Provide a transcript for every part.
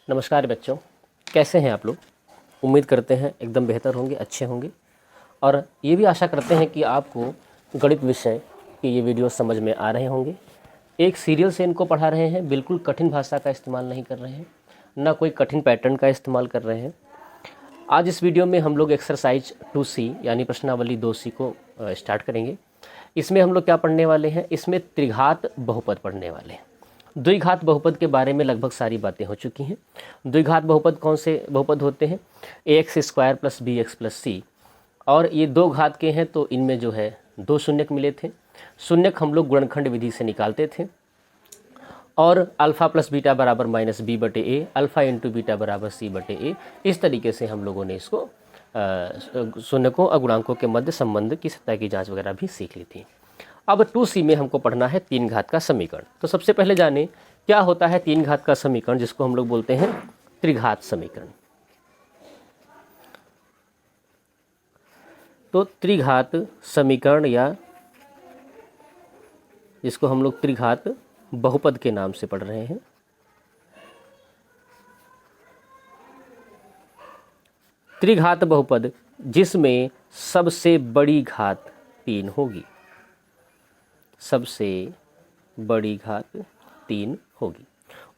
नमस्कार बच्चों, कैसे हैं आप लोग। उम्मीद करते हैं एकदम बेहतर होंगे, अच्छे होंगे और ये भी आशा करते हैं कि आपको गणित विषय के ये वीडियो समझ में आ रहे होंगे। एक सीरियल से इनको पढ़ा रहे हैं, बिल्कुल कठिन भाषा का इस्तेमाल नहीं कर रहे हैं, ना कोई कठिन पैटर्न का इस्तेमाल कर रहे हैं। आज इस वीडियो में हम लोग एक्सरसाइज 2C यानी प्रश्नावली 2C को स्टार्ट करेंगे। इसमें हम लोग क्या पढ़ने वाले हैं, इसमें त्रिघात बहुपद पढ़ने वाले हैं। द्विघात बहुपद के बारे में लगभग सारी बातें हो चुकी हैं। द्विघात बहुपद कौन से बहुपद होते हैं, ax² + bx + c, और ये दो घात के हैं तो इनमें जो है दो शून्यक मिले थे। शून्यक हम लोग गुणनखंड विधि से निकालते थे और अल्फ़ा + बीटा बराबर -b/a, अल्फ़ा × बीटा बराबर c/a, इस तरीके से हम लोगों ने इसको शून्यकों और गुणांकों के मध्य संबंध की सत्ता की जांच वगैरह भी सीख ली थी। अब 2C में हमको पढ़ना है तीन घात का समीकरण। तो सबसे पहले जाने क्या होता है तीन घात का समीकरण, जिसको हम लोग बोलते हैं त्रिघात समीकरण। तो त्रिघात समीकरण या जिसको हम लोग त्रिघात बहुपद के नाम से पढ़ रहे हैं। त्रिघात बहुपद जिसमें सबसे बड़ी घात 3 होगी, सबसे बड़ी घात 3 होगी,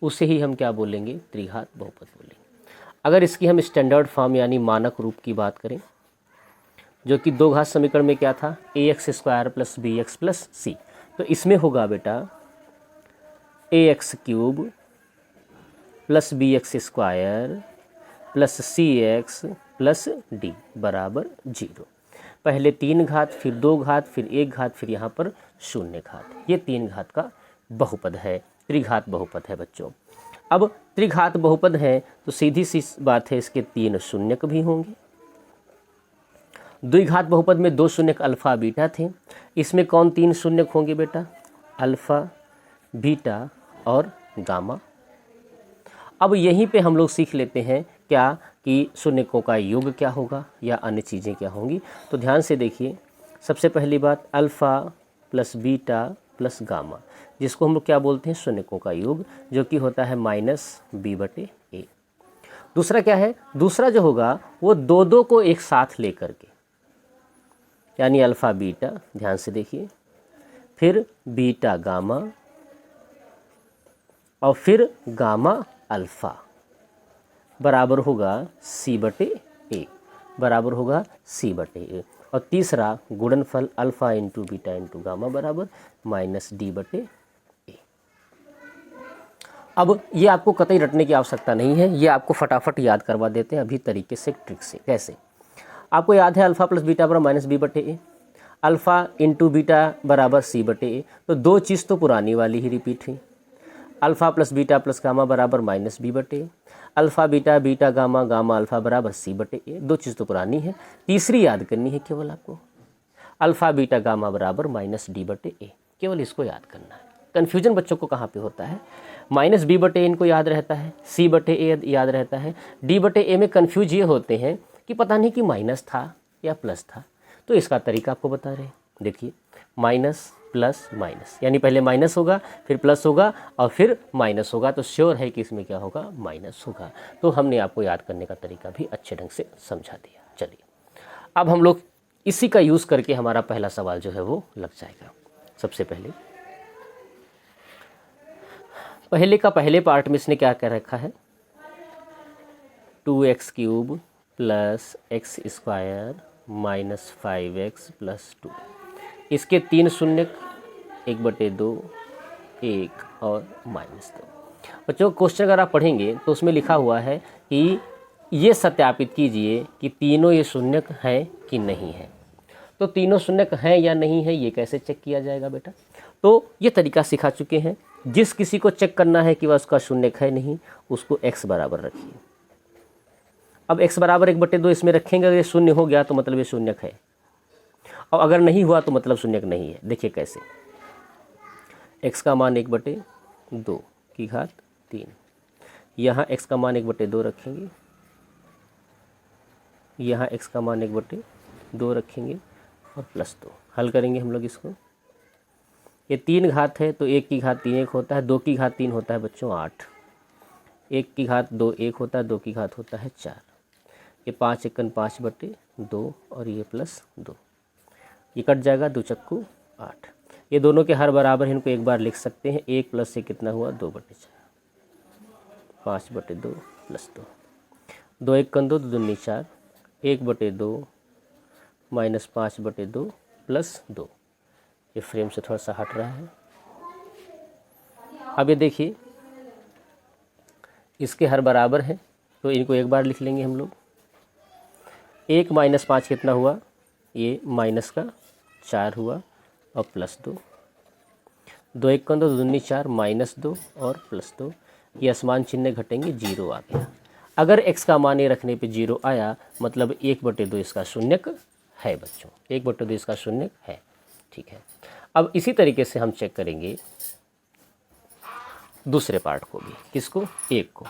उसे ही हम क्या बोलेंगे, त्रिघात बहुपद बोलेंगे। अगर इसकी हम स्टैंडर्ड फॉर्म यानी मानक रूप की बात करें, जो कि दो घात समीकरण में क्या था, ax² + bx + c, तो इसमें होगा बेटा ax³ + bx² + cx + d बराबर 0। पहले तीन घात, फिर दो घात, फिर एक घात, फिर यहाँ पर शून्य घात। ये तीन घात का बहुपद है, त्रिघात बहुपद है बच्चों। अब त्रिघात बहुपद है तो सीधी सी बात है, इसके तीन शून्यक भी होंगे। द्विघात बहुपद में दो शून्यक अल्फ़ा बीटा थे, इसमें कौन तीन शून्यक होंगे बेटा, अल्फ़ा, बीटा और गामा। अब यहीं पे हम लोग सीख लेते हैं क्या कि शून्यकों का योग क्या होगा या अन्य चीज़ें क्या होंगी। तो ध्यान से देखिए, सबसे पहली बात अल्फ़ा + बीटा + गामा, जिसको हम लोग क्या बोलते हैं, शून्यकों का योग, जो कि होता है -b/a। दूसरा क्या है, दूसरा जो होगा वो दो दो को एक साथ लेकर के, यानी अल्फ़ा बीटा, ध्यान से देखिए, फिर बीटा गामा और फिर गामा अल्फ़ा बराबर होगा c/a, बराबर होगा c/a। और तीसरा गुणनफल अल्फ़ा × बीटा × गामा बराबर -d/a। अब ये आपको कतई रटने की आवश्यकता नहीं है, ये आपको फटाफट याद करवा देते हैं अभी तरीके से, ट्रिक से। कैसे, आपको याद है अल्फ़ा + बीटा बराबर -b/a, अल्फ़ा × बीटा बराबर c/a, तो दो चीज़ तो पुरानी वाली ही रिपीट हुई। अल्फ़ा + बीटा + गामा बराबर -b/a, alpha beta beta gamma gamma alpha बराबर c/a, दो चीज़ तो पुरानी है। तीसरी याद करनी है केवल आपको, अल्फ़ा बीटा गामा बराबर -d/a, केवल इसको याद करना है। कन्फ्यूजन बच्चों को कहाँ पे होता है, -b/a इनको याद रहता है, c/a याद रहता है, d/a में कन्फ्यूज ये होते हैं कि पता नहीं कि माइनस था या प्लस था। तो इसका तरीका आपको बता रहे हैं, देखिए, माइनस प्लस माइनस, यानी पहले माइनस होगा, फिर प्लस होगा और फिर माइनस होगा, तो श्योर है कि इसमें क्या होगा, माइनस होगा। तो हमने आपको याद करने का तरीका भी अच्छे ढंग से समझा दिया। चलिए अब हम लोग इसी का यूज़ करके हमारा पहला सवाल जो है वो लग जाएगा। सबसे पहले का पहले पार्ट में इसने क्या कर रखा है, 2x³ + x² - 5x + 2, इसके तीन शून्यक 1/2, 1 और -2। बच्चों क्वेश्चन अगर आप पढ़ेंगे तो उसमें लिखा हुआ है कि ये सत्यापित कीजिए कि तीनों ये शून्यक हैं कि नहीं है। तो तीनों शून्यक हैं या नहीं है, ये कैसे चेक किया जाएगा बेटा, तो ये तरीका सिखा चुके हैं। जिस किसी को चेक करना है कि वह उसका शून्यक है नहीं, उसको x बराबर रखिए। अब x बराबर 1/2 इसमें रखेंगे, अगर ये शून्य हो गया तो मतलब ये शून्यक है, और अगर नहीं हुआ तो मतलब शून्यक नहीं है। देखिए कैसे, x का मान 1/2 की घात 3, यहाँ x का मान 1/2 रखेंगे, यहाँ x का मान 1/2 रखेंगे और +2, हल करेंगे हम लोग इसको। ये 3 घात है तो 1 की घात 3 1 होता है, 2 की घात 3 होता है बच्चों 8, 1 की घात 2 1 होता है, 2 की घात होता है 4। ये 5 एकन 5/2 और ये +2, ये कट जाएगा, 2 चक्कू 8। ये दोनों के हर बराबर हैं, इनको एक बार लिख सकते हैं। 1 + ये कितना हुआ 2/4, 5/2 + 2, 2 एकन 2 2 दूनी 4, 1/2 - 5/2 + 2। ये फ्रेम से थोड़ा सा हट रहा है। अब ये देखिए इसके हर बराबर हैं, तो इनको एक बार लिख लेंगे हम लोग। 1 - 5 कितना हुआ, ये -4 हुआ और +2, 2 एकन 2 दूनी 4 -2 और +2। ये असमान चिन्ह घटेंगे, 0 आ गया। अगर x का मान ये रखने पे 0 आया मतलब 1/2 इसका शून्यक है बच्चों, 1/2 इसका शून्यक है। ठीक है, अब इसी तरीके से हम चेक करेंगे दूसरे पार्ट को भी। किसको, 1 को।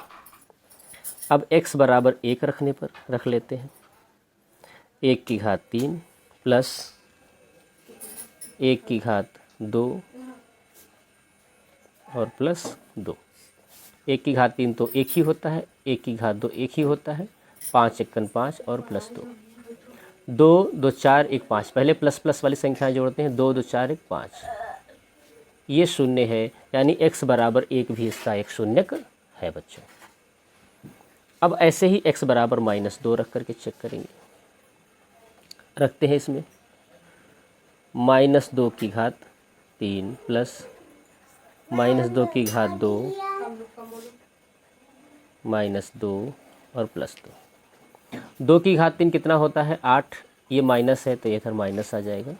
अब x बराबर 1 रखने पर रख लेते हैं। 1 की घात 3 प्लस 1 की घात 2 और +2। 1 की घात 3 तो 1 ही होता है, 1 की घात 2 1 ही होता है, 5 एकन 5 और +2, 2 2 4 1 5। पहले प्लस वाली संख्याएं जोड़ते हैं, 2 2 4 1 5। ये शून्य है, यानी x बराबर 1 भी इसका एक शून्यक है बच्चों। अब ऐसे ही x बराबर -2 रख करके चेक करेंगे। रखते हैं इसमें, -2 की घात 3 प्लस -2 की घात 2 -2 और +2। 2 की घात 3 कितना होता है 8, ये माइनस है तो ये इधर माइनस आ जाएगा।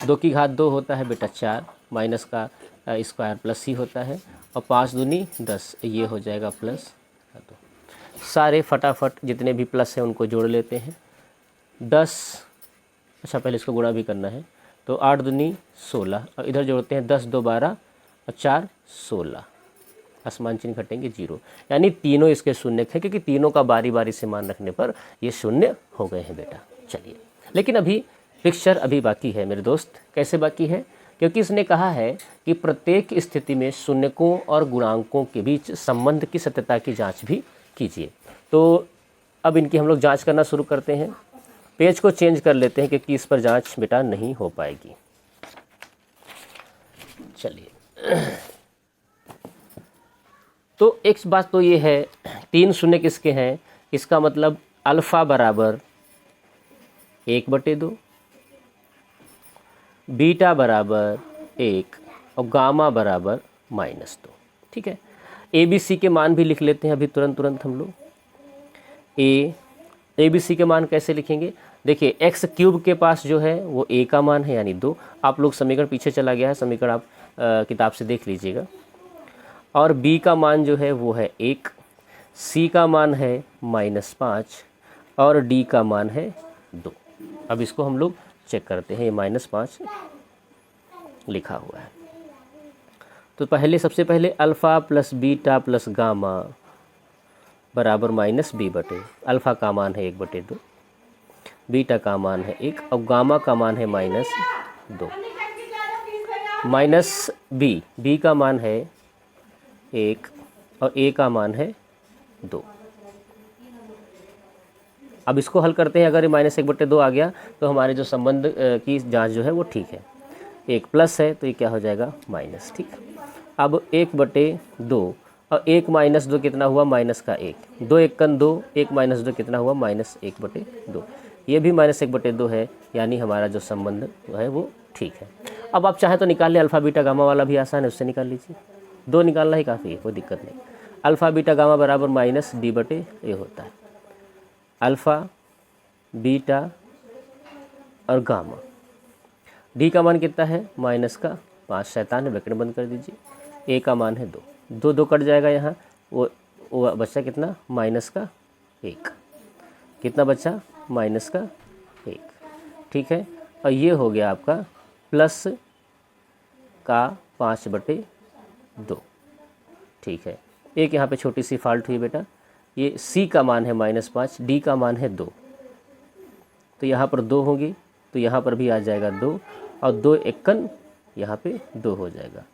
2 की घात 2 होता है बेटा 4, माइनस का स्क्वायर प्लस ही होता है, और 5 दूनी 10, ये हो जाएगा +2। सारे फटाफट जितने भी प्लस हैं उनको जोड़ लेते हैं। 10, अच्छा पहले इसको गुणा भी करना है, तो 8 दूनी 16 और इधर जोड़ते हैं 10 2 12 और 4 16। असमान चिन्ह घटेंगे 0, यानी तीनों इसके शून्य है, क्योंकि तीनों का बारी बारी से मान रखने पर ये शून्य हो गए हैं बेटा। चलिए, लेकिन अभी पिक्चर अभी बाकी है मेरे दोस्त। कैसे बाकी है, क्योंकि इसने कहा है कि प्रत्येक स्थिति में शून्यकों और गुणांकों के बीच संबंध की सत्यता की जांच भी कीजिए। तो अब इनकी हम लोग जांच करना शुरू करते हैं। पेज को चेंज कर लेते हैं क्योंकि इस पर जांच बेटा नहीं हो पाएगी। चलिए, तो एक बात तो ये है, 3 शून्य किसके हैं, इसका मतलब अल्फ़ा बराबर 1/2, बीटा बराबर 1 और गामा बराबर -2। ठीक है, ए बी सी के मान भी लिख लेते हैं अभी तुरंत हम लोग। ए बी सी के मान कैसे लिखेंगे, देखिए x क्यूब के पास जो है वो a का मान है यानी 2। आप लोग समीकरण पीछे चला गया है, समीकरण आप किताब से देख लीजिएगा। और b का मान जो है वो है 1, c का मान है -5 और d का मान है 2। अब इसको हम लोग चेक करते हैं, ये -5 लिखा हुआ है। तो पहले सबसे पहले alpha plus beta plus gamma बराबर -b/, अल्फ़ा का मान है 1/2, बीटा का मान है 1 और गामा का मान है -2। बी का मान है 1 और a का मान है 2। अब इसको हल करते हैं, अगर ये -1/2 आ गया तो हमारे जो संबंध की जांच जो है वो ठीक है। 1 प्लस है तो ये क्या हो जाएगा माइनस। ठीक, अब 1/2 और 1 - 2 कितना हुआ -1, 2 एकन 2, 1 - 2 कितना हुआ -1/2, ये भी -1/2 है, यानी हमारा जो संबंध जो है वो ठीक है। अब आप चाहें तो निकाल लें, अल्फ़ा बीटा गामा वाला भी आसान है, उससे निकाल लीजिए। 2 निकालना ही काफ़ी है, कोई दिक्कत नहीं। अल्फ़ा बीटा गामा बराबर -d/a होता है। अल्फ़ा बीटा और गामा, डी का मान कितना है -5, शैतान है, ब्रैकेट बंद कर दीजिए। ए का मान है 2, 2 2 कट जाएगा यहाँ, वो बच्चा कितना -1, कितना बच्चा -1। ठीक है, और ये हो गया आपका प्लस का 5/2। ठीक है, एक यहाँ पे छोटी सी फॉल्ट हुई बेटा, ये सी का मान है -5, डी का मान है 2, तो यहाँ पर 2 होगी, तो यहाँ पर भी आ जाएगा 2 और 2 एकन यहाँ पे 2 हो जाएगा।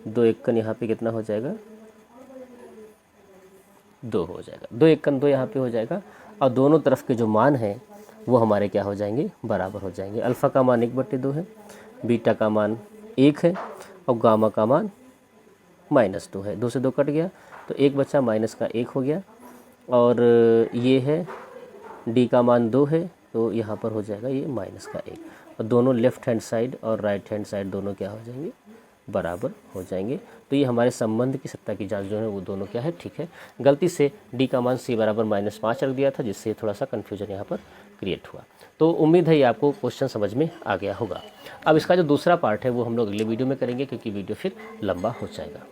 2 एकन यहाँ पे कितना हो जाएगा 2 हो जाएगा। 2 1 2 यहाँ पे हो जाएगा और दोनों तरफ के जो मान हैं वो हमारे क्या हो जाएंगे, बराबर हो जाएंगे। अल्फ़ा का मान 1/2 है, बीटा का मान 1 है और गामा का मान -2 है। 2 से 2 कट गया तो 1 बचा, माइनस का 1 हो गया। और ये है डी का मान 2 है तो यहाँ पर हो जाएगा ये माइनस का 1। और दोनों लेफ़्ट हैंड साइड और राइट हैंड साइड दोनों क्या हो जाएंगे, बराबर हो जाएंगे। तो ये हमारे संबंध की सत्ता की जांच जो है वो दोनों क्या है, ठीक है। गलती से डी का मान c बराबर -5 रख दिया था, जिससे थोड़ा सा कन्फ्यूजन यहाँ पर क्रिएट हुआ। तो उम्मीद है ये आपको क्वेश्चन समझ में आ गया होगा। अब इसका जो दूसरा पार्ट है वो हम लोग अगले वीडियो में करेंगे, क्योंकि वीडियो फिर लंबा हो जाएगा।